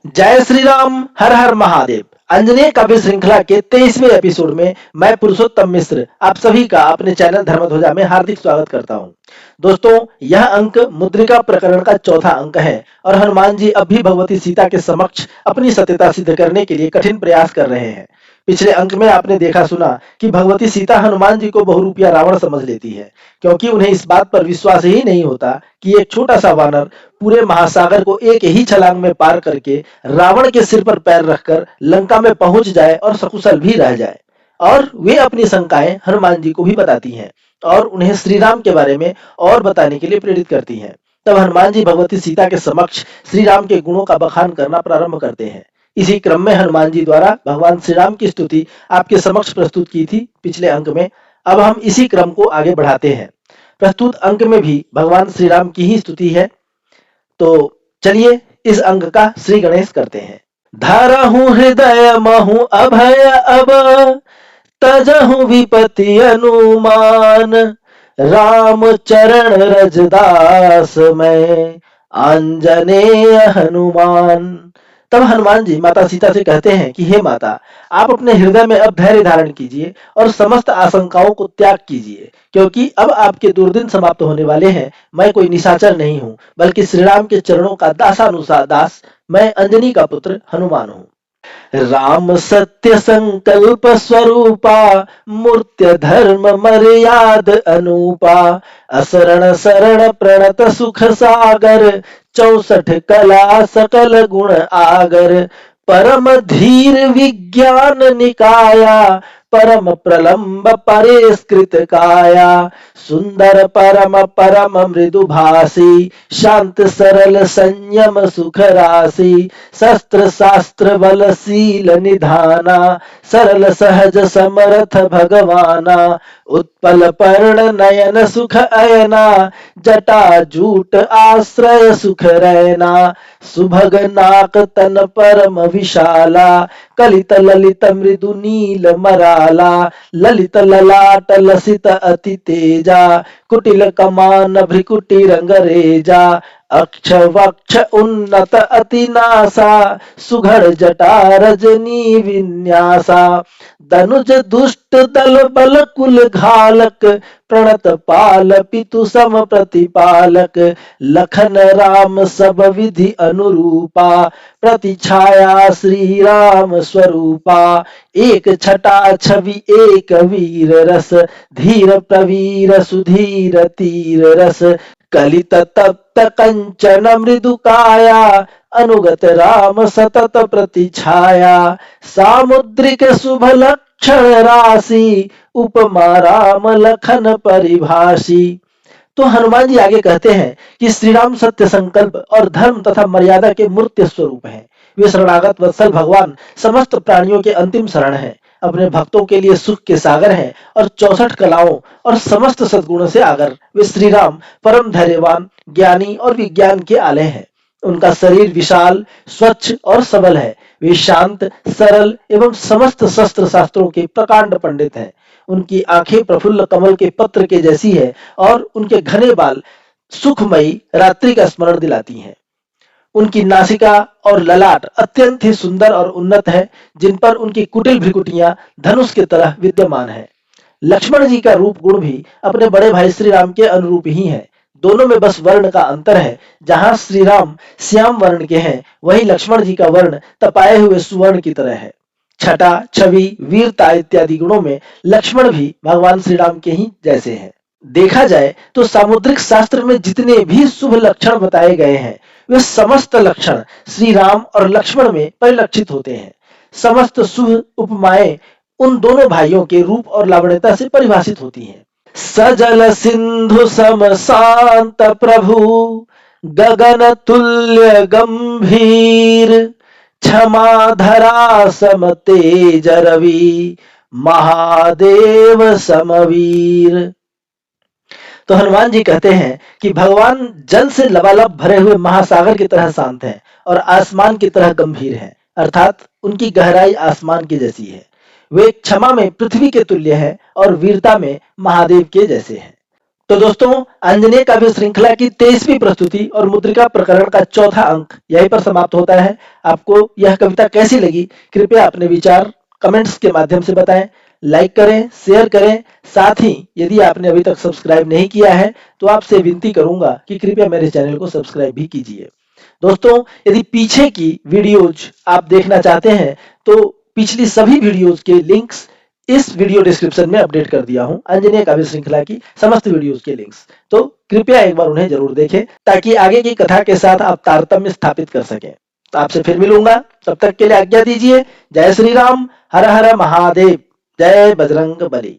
जय श्री राम, हर हर महादेव। अंजनेय काव्य श्रृंखला के 23वें एपिसोड में मैं पुरुषोत्तम मिश्र आप सभी का अपने चैनल धर्मध्वजा में हार्दिक स्वागत करता हूं। दोस्तों, यह अंक मुद्रिका प्रकरण का चौथा अंक है और हनुमान जी अब भी भगवती सीता के समक्ष अपनी सत्यता सिद्ध करने के लिए कठिन प्रयास कर रहे हैं। पिछले अंक में आपने देखा सुना कि भगवती सीता हनुमान जी को बहुरूपिया रावण समझ लेती है, क्योंकि उन्हें इस बात पर विश्वास ही नहीं होता कि एक छोटा सा वानर पूरे महासागर को एक ही छलांग में पार करके रावण के सिर पर पैर रखकर लंका में पहुंच जाए और सकुशल भी रह जाए। और वे अपनी शंकाएं हनुमान जी को भी बताती हैं और उन्हें श्री राम के बारे में और बताने के लिए प्रेरित करती हैं। तब हनुमान जी भगवती सीता के समक्ष श्री राम के गुणों का बखान करना प्रारंभ करते हैं। इसी क्रम में हनुमान जी द्वारा भगवान श्री राम की स्तुति आपके समक्ष प्रस्तुत की थी पिछले अंक में। अब हम इसी क्रम को आगे बढ़ाते हैं। प्रस्तुत अंक में भी भगवान श्री राम की ही स्तुति है, तो चलिए इस अंक का श्री गणेश करते हैं। धरहु हृदय महु अभय अब, तजहु विपति अनुमान, राम चरण रजदास में आंजनेय हनुमान। तब हनुमान जी माता सीता से कहते हैं कि हे माता, आप अपने हृदय में अब धैर्य धारण कीजिए और समस्त आशंकाओं को त्याग कीजिए, क्योंकि अब आपके दुर्दिन समाप्त होने वाले हैं। मैं कोई निशाचर नहीं हूँ, बल्कि श्री राम के चरणों का दासानुसार दास, मैं अंजनी का पुत्र हनुमान हूँ। राम सत्य संकल्प स्वरूपा, मूर्त्य धर्म मर्याद अनुपा, असरण शरण प्रणत सुख सागर, 64 कला सकल गुण आगर, परम धीर विज्ञान निकाया, परम प्रलंब परेस्कृत काया, सुंदर परम परम मृदु भासी, शांत सरल संयम सुख राशि, शस्त्र शास्त्र बल शील निधाना, सरल सहज समर्थ भगवाना, उत्पल पर्ण नयन सुख अयना, जटा जूट आश्रय सुख रैना, सुभग नाक तन परम विशाला, कलित ललित मृदु नील मराला, ललित ललाट लसित अति तेजा, कुटिल कमान भ्रिकुटी रंग रेजा, अक्ष वक्ष उन्नत अति नासा, सुघड़ जटा रजनी विन्यासा, दनुज दुष्ट दल बल कुल घालक, प्रणत पाल पितु सम प्रतिपालक, लखन राम सब विधि अनुरूपा, प्रतिछाया श्री राम स्वरूपा, एक छटा छवि एक वीर रस, धीर प्रवीर सुधीर तीर रस, कलित तप्त कंचन मृदु काया, अनुगत राम सतत प्रतिछाया, सामुद्रिक शुभ लक्षण राशि, उपमा राम लखन परिभाषी। तो हनुमान जी आगे कहते हैं कि श्री राम सत्य संकल्प और धर्म तथा मर्यादा के मूर्त स्वरूप हैं। वे शरणागत वत्सल भगवान समस्त प्राणियों के अंतिम शरण हैं, अपने भक्तों के लिए सुख के सागर हैं और 64 कलाओं और समस्त सद्गुणों से आगर वे श्री राम परम धैर्यवान, ज्ञानी और विज्ञान के आलय हैं। उनका शरीर विशाल, स्वच्छ और सबल है। वे शांत, सरल एवं समस्त शस्त्र शास्त्रों के प्रकांड पंडित हैं। उनकी आंखें प्रफुल्ल कमल के पत्र के जैसी है और उनके घने बाल सुखमयी रात्रि का स्मरण दिलाती हैं। उनकी नासिका और ललाट अत्यंत ही सुंदर और उन्नत है, जिन पर उनकी कुटिल भ्रिकुटियां धनुष के तरह विद्यमान है। लक्ष्मण जी का रूप गुण भी अपने बड़े भाई श्री राम के अनुरूप ही है। दोनों में बस वर्ण का अंतर है। जहां श्री राम श्याम वर्ण के हैं, वहीं लक्ष्मण जी का वर्ण तपाए हुए सुवर्ण की तरह है। छटा, छवि, वीरता इत्यादि गुणों में लक्ष्मण भी भगवान श्री राम के ही जैसे हैं। देखा जाए तो सामुद्रिक शास्त्र में जितने भी शुभ लक्षण बताए गए हैं, वे समस्त लक्षण श्री राम और लक्ष्मण में परिलक्षित होते हैं। समस्त शुभ उपमाएं उन दोनों भाइयों के रूप और लावण्यता से परिभाषित होती हैं। सजल सिंधु सम शांत प्रभु, गगन तुल्य गंभीर, क्षमा धरा सम तेज रवि, महादेव समवीर। तो हनुमान जी कहते हैं कि भगवान जल से लबालब भरे हुए महासागर की तरह शांत हैं और आसमान की तरह गंभीर हैं, अर्थात उनकी गहराई आसमान की जैसी है। वे क्षमा में पृथ्वी के तुल्य हैं और वीरता में महादेव के जैसे हैं। तो दोस्तों, अंजनेय काव्य श्रृंखला की 23वीं प्रस्तुति और मुद्रिका प्रकरण का चौथा अंक यहीं पर समाप्त होता है। आपको यह कविता कैसी लगी, कृपया अपने विचार कमेंट्स के माध्यम से बताएं। लाइक करें, शेयर करें। साथ ही यदि आपने अभी तक सब्सक्राइब नहीं किया है तो आपसे विनती करूंगा कि कृपया मेरे चैनल को सब्सक्राइब भी कीजिए। दोस्तों, यदि पीछे की वीडियोज आप देखना चाहते हैं तो पिछली सभी वीडियोज के लिंक्स इस वीडियो डिस्क्रिप्शन में अपडेट कर दिया हूं। अंजनेय काव्य श्रृंखला की समस्त वीडियोज के लिंक्स, तो कृपया एक बार उन्हें जरूर देखें ताकि आगे की कथा के साथ आप तारतम्य स्थापित कर सकें। तो आपसे फिर मिलूंगा, तब तक के लिए आज्ञा दीजिए। जय श्री राम, हर हर महादेव, जय बजरंग बली।